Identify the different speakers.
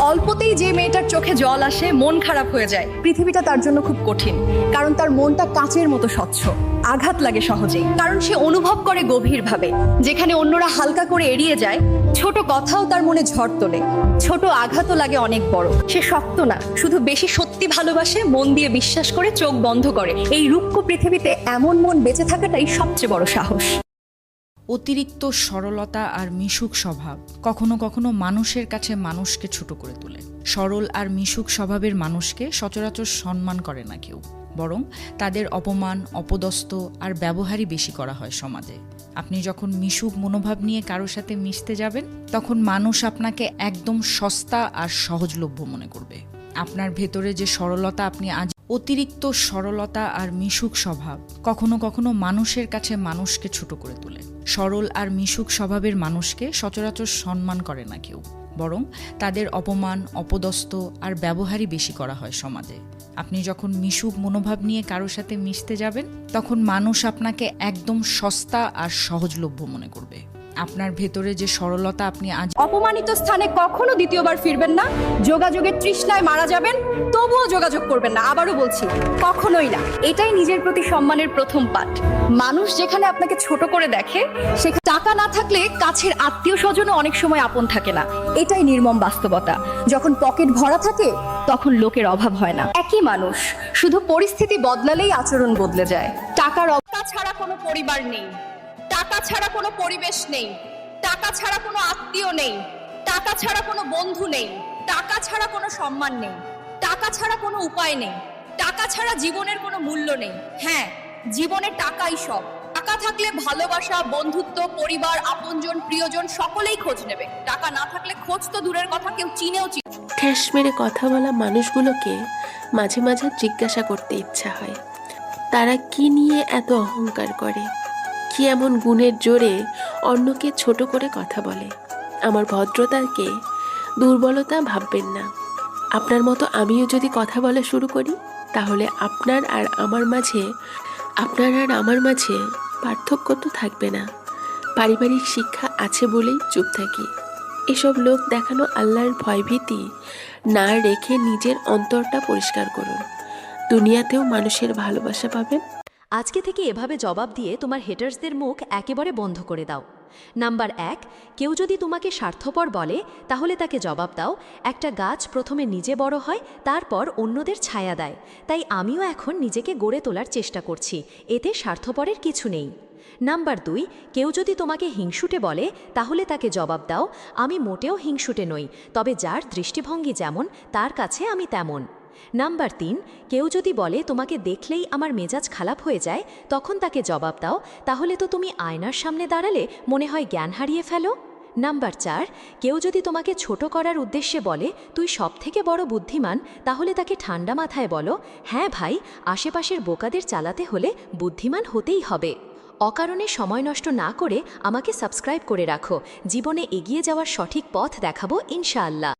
Speaker 1: অল্পতেই যে মেয়েটার চোখে জল আসে, মন খারাপ হয়ে যায়, পৃথিবীটা তার জন্য খুব কঠিন। কারণ তার মনটা কাচের মতো স্বচ্ছ, আঘাত লাগে সহজেই। কারণ সে অনুভব করে গভীরভাবে, যেখানে অন্যরা হালকা করে এড়িয়ে যায়। ছোট কথাও তার মনে ঝড় তোলে, ছোট আঘাতও লাগে অনেক বড়। সে শক্ত না, শুধু বেশি সত্যি ভালোবাসে, মন দিয়ে বিশ্বাস করে, চোখ বন্ধ করে। এই রুক্ষ পৃথিবীতে এমন মন বেঁচে থাকাটাই সবচেয়ে বড় সাহস।
Speaker 2: অতিরিক্ত সরলতা আর মিশুক স্বভাব কখনো কখনো মানুষের কাছে মানুষকে ছোট করে তোলে। সরল আর মিশুক স্বভাবের মানুষকে সচরাচর সম্মান করে না কেউ, বরং তাদের অপমান, অপদস্থ আর ব্যবহারই বেশি করা হয় সমাজে। আপনি যখন মিশুক মনোভাব নিয়ে কারোর সাথে মিশতে যাবেন, তখন মানুষ আপনাকে একদম সস্তা আর সহজলভ্য মনে করবে। আপনার ভেতরে যে সরলতা আপনি আজ অতিরিক্ত সরলতা আর মিশুক স্বভাব কখনো কখনো মানুষের কাছে মানুষকে ছোট করে তোলে। সরল আর মিশুক স্বভাবের মানুষকে সচরাচর সম্মান করে না কেউ, বরং তাদের অপমান, অপদস্থ আর ব্যবহারই বেশি করা হয় সমাজে। আপনি যখন মিশুক মনোভাব নিয়ে কারোর সাথে মিশতে যাবেন, তখন মানুষ আপনাকে একদম সস্তা আর সহজলভ্য মনে করবে। আপনার ভেতরে যে সরলতা আপনি আজ
Speaker 1: অপমানিত স্থানে কখনো দ্বিতীয়বার ফিরবেন না। যোগাযোগের তৃষ্ণায় মারা যাবেন, তবুও যোগাযোগ করবেন না। আবারও বলছি, কখনোই না। এটাই নিজের প্রতি সম্মানের প্রথম পাঠ। মানুষ যেখানে আপনাকে ছোট করে দেখে, সেখানে টাকা না থাকলে কাছের আত্মীয় স্বজনও অনেক সময় আপন থাকে না। এটাই নির্মম বাস্তবতা। যখন পকেট ভরা থাকে, তখন লোকের অভাব হয় না। একই মানুষ, শুধু পরিস্থিতি বদলালেই আচরণ বদলে যায়। টাকার অভাব ছাড়া কোনো পরিবার নেই, টাকা ছাড়া কোনো পরিবেশ নেই, টাকা ছাড়া কোনো আত্মীয় নেই, টাকা ছাড়া কোনো বন্ধু নেই, টাকা ছাড়া কোনো সম্মান নেই, টাকা ছাড়া কোনো উপায় নেই, টাকা ছাড়া জীবনের কোনো মূল্য নেই। হ্যাঁ, জীবনে টাকাই সব। টাকা থাকলে ভালোবাসা, বন্ধুত্ব, পরিবার, আপনজন, প্রিয়জন সকলেই খোঁজ নেবে। টাকা না থাকলে খোঁজ তো দূরের কথা, কেউ চিনেও
Speaker 3: ঠ্যাস মেরে কথা বলা মানুষগুলোকে মাঝে মাঝে জিজ্ঞাসা করতে ইচ্ছা হয়, তারা কি নিয়ে এত অহংকার করে, কি এমন গুণের জোরে অন্যকে ছোট করে কথা বলে। আমার ভদ্রতাকে দুর্বলতা ভাববেন না। আপনার মতো আমিও যদি কথা বলা শুরু করি, তাহলে আপনার আর আমার মাঝে পার্থক্য তো থাকবে না। পারিবারিক শিক্ষা আছে বলেই চুপ থাকি। এসব লোক দেখানো আল্লাহর ভয়ভীতি না রেখে নিজের অন্তরটা পরিষ্কার করুন। দুনিয়াতেও মানুষের ভালোবাসা পাবেন।
Speaker 4: আজকে থেকে এভাবে জবাব দিয়ে তোমার হেটার্সদের মুখ একেবারে বন্ধ করে দাও। নাম্বার 1, কেউ যদি তোমাকে স্বার্থপর বলে, তাহলে তাকে জবাব দাও, একটা গাছ প্রথমে নিজে বড় হয়, তারপর অন্যদের ছায়া দেয়। তাই আমিও এখন নিজেকে গড়ে তোলার চেষ্টা করছি, এতে স্বার্থপরের কিছু নেই। নাম্বার 2, কেউ যদি তোমাকে হিংসুটে বলে, তাহলে তাকে জবাব দাও, আমি মোটেও হিংসুটে নই, তবে যার দৃষ্টিভঙ্গি যেমন, তার কাছে আমি তেমন। নাম্বার 3, কেউ যদি বলে তোমাকে দেখলেই আমার মেজাজ খারাপ হয়ে যায়, তখন তাকে জবাব দাও, তাহলে তো তুমি আয়নার সামনে দাঁড়ালে মনে হয় জ্ঞান হারিয়ে ফেলো। নাম্বার 4, কেউ যদি তোমাকে ছোট করার উদ্দেশ্যে বলে তুই সবথেকে বড় বুদ্ধিমান, তাহলে তাকে ঠান্ডা মাথায় বলো, হ্যাঁ ভাই, আশেপাশের বোকাদের চালাতে হলে বুদ্ধিমান হতেই হবে। অকারণে সময় নষ্ট না করে আমাকে সাবস্ক্রাইব করে রাখো। জীবনে এগিয়ে যাওয়ার সঠিক পথ দেখাবো ইনশাআল্লাহ।